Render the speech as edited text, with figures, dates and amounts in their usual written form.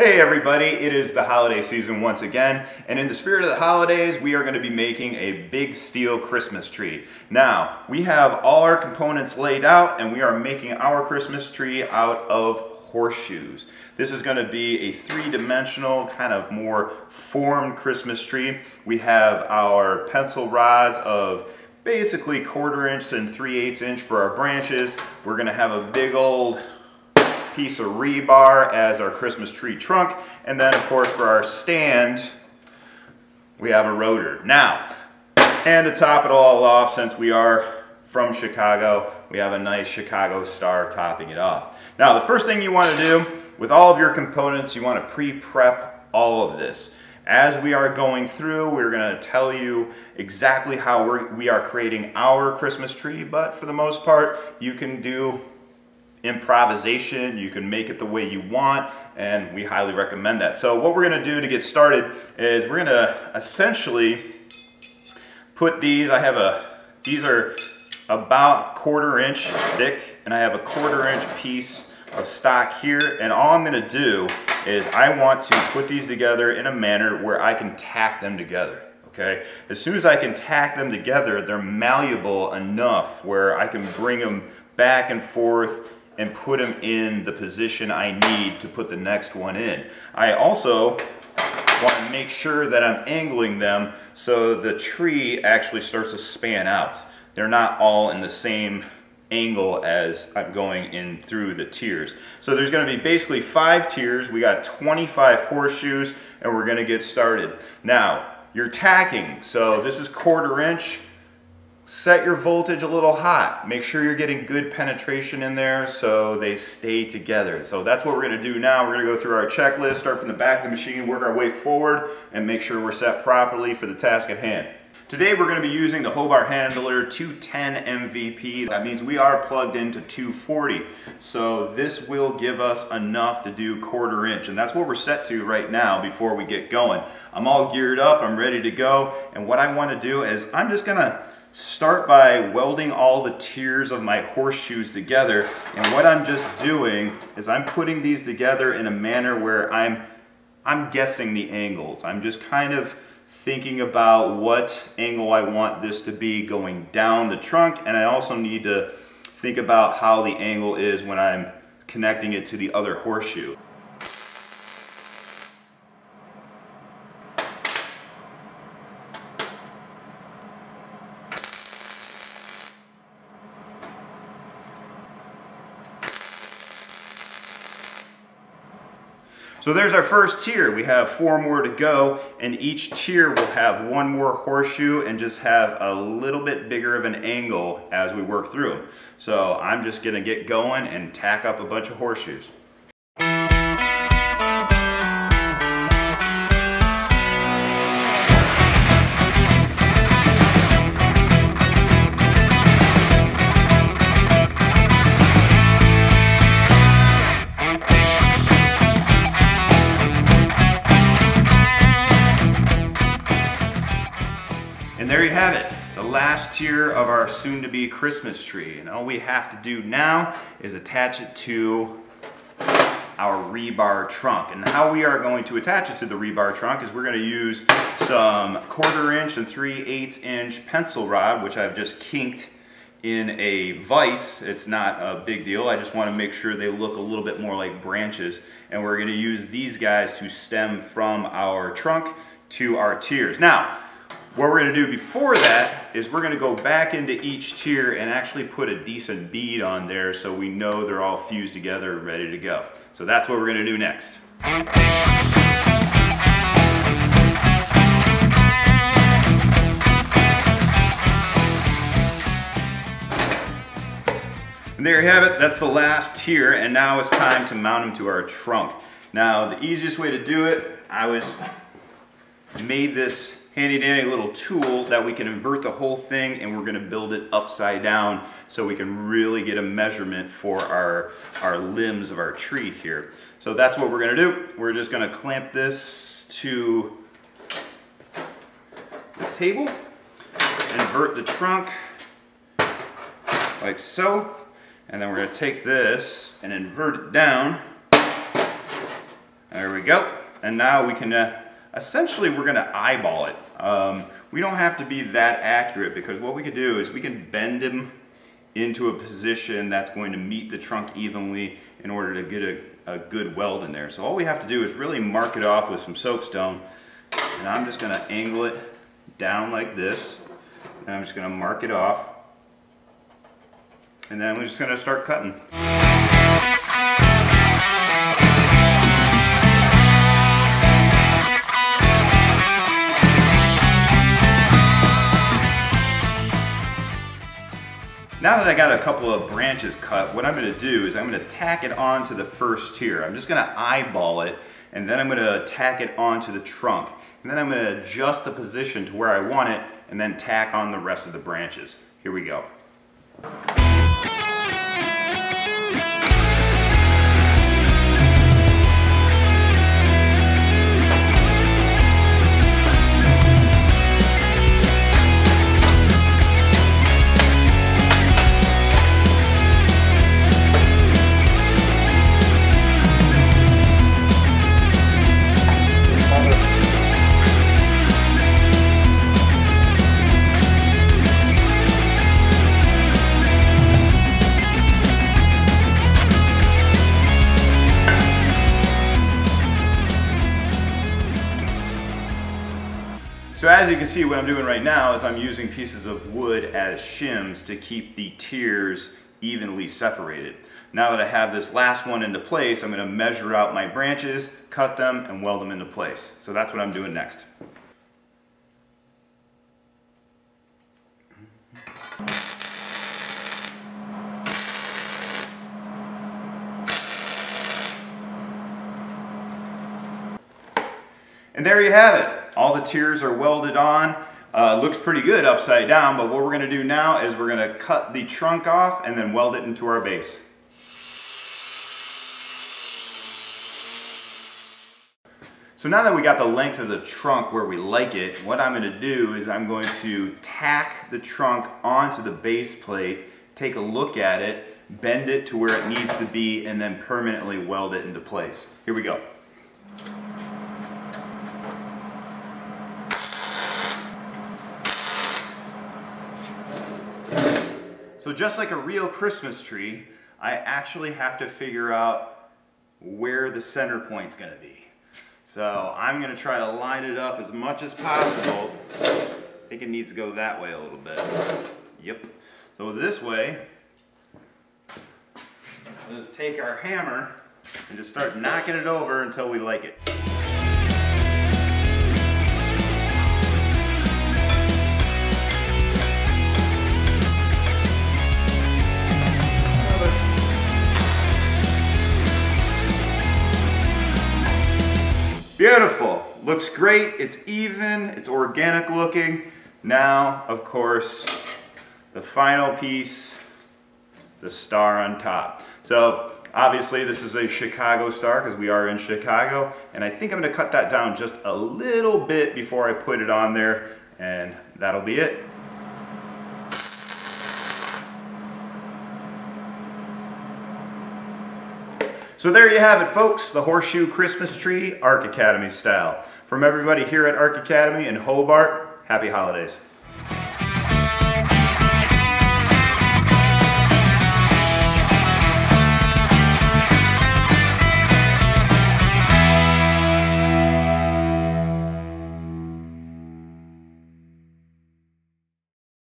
Hey everybody, it is the holiday season once again, and in the spirit of the holidays, we are going to be making a big steel Christmas tree. Now, we have all our components laid out, and we are making our Christmas tree out of horseshoes. This is going to be a three-dimensional, kind of more formed Christmas tree. We have our pencil rods of basically 1/4 inch and 3/8 inch for our branches. We're going to have a big old piece of rebar as our Christmas tree trunk, and then of course for our stand we have a rotor. Now, and to top it all off, since we are from Chicago, we have a nice Chicago star topping it off. Now, the first thing you want to do with all of your components, you want to pre-prep all of this. As we are going through, we're going to tell you exactly how we are creating our Christmas tree, but for the most part you can do improvisation, you can make it the way you want, and we highly recommend that. So what we're going to do to get started is we're going to essentially put these, these are about 1/4 inch thick, and I have a 1/4 inch piece of stock here, and all I'm going to do is I want to put these together in a manner where I can tack them together. Okay? As soon as I can tack them together, they're malleable enough where I can bring them back and forth and put them in the position I need to put the next one in. I also want to make sure that I'm angling them so the tree actually starts to span out. They're not all in the same angle as I'm going in through the tiers. So there's going to be basically 5 tiers. We got 25 horseshoes, and we're going to get started. Now, you're tacking. So this is 1/4 inch. Set your voltage a little hot. Make sure you're getting good penetration in there so they stay together. So that's what we're going to do now. We're going to go through our checklist, start from the back of the machine, work our way forward, and make sure we're set properly for the task at hand. Today we're going to be using the Hobart Handler 210 MVP. That means we are plugged into 240. So this will give us enough to do 1/4 inch, and that's what we're set to right now before we get going. I'm all geared up, I'm ready to go, and what I want to do is I'm just going to start by welding all the tiers of my horseshoes together, and what I'm just doing is I'm putting these together in a manner where I'm guessing the angles. I'm just kind of thinking about what angle I want this to be going down the trunk, and I also need to think about how the angle is when I'm connecting it to the other horseshoe. So there's our first tier. We have 4 more to go, and each tier will have 1 more horseshoe and just have a little bit bigger of an angle as we work through them. So I'm just gonna get going and tack up a bunch of horseshoes. And there you have it, the last tier of our soon-to-be Christmas tree. And all we have to do now is attach it to our rebar trunk. And how we are going to attach it to the rebar trunk is we're going to use some 1/4 inch and 3/8 inch pencil rod, which I've just kinked in a vise. It's not a big deal. I just want to make sure they look a little bit more like branches. And we're going to use these guys to stem from our trunk to our tiers. Now, what we're going to do before that is we're going to go back into each tier and actually put a decent bead on there so we know they're all fused together, ready to go. So that's what we're going to do next. And there you have it, that's the last tier, and now it's time to mount them to our trunk. Now, the easiest way to do it, I made this handy dandy little tool that we can invert the whole thing, and we're going to build it upside down so we can really get a measurement for our limbs of our tree here. So that's what we're going to do. We're just going to clamp this to the table, invert the trunk like so, and then we're going to take this and invert it down There we go. And now we can, essentially we're gonna eyeball it. We don't have to be that accurate because what we could do is we can bend him into a position that's going to meet the trunk evenly in order to get a good weld in there. So all we have to do is really mark it off with some soapstone. And I'm just gonna angle it down like this. And I'm just gonna mark it off. And then we're just gonna start cutting. Now that I got a couple of branches cut, what I'm gonna do is I'm gonna tack it onto the first tier. I'm just gonna eyeball it, and then I'm gonna tack it onto the trunk. And then I'm gonna adjust the position to where I want it, and then tack on the rest of the branches. Here we go. So as you can see, what I'm doing right now is I'm using pieces of wood as shims to keep the tiers evenly separated. Now that I have this last one into place, I'm going to measure out my branches, cut them, and weld them into place. So that's what I'm doing next. And there you have it. All the tiers are welded on. Looks pretty good upside down, but what we're gonna do now is we're gonna cut the trunk off and then weld it into our base. So now that we got the length of the trunk where we like it, what I'm gonna do is I'm going to tack the trunk onto the base plate, take a look at it, bend it to where it needs to be, and then permanently weld it into place. Here we go. So just like a real Christmas tree, I actually have to figure out where the center point's gonna be. So I'm gonna try to line it up as much as possible. I think it needs to go that way a little bit. Yep. So this way, let's take our hammer and just start knocking it over until we like it. Beautiful, looks great, it's even, it's organic looking. Now, of course, the final piece, the star on top. So obviously this is a Chicago star because we are in Chicago, and I think I'm gonna cut that down just a little bit before I put it on there, and that'll be it. So there you have it, folks, the Horseshoe Christmas Tree, Arc Academy style. From everybody here at Arc Academy in Hobart, happy holidays.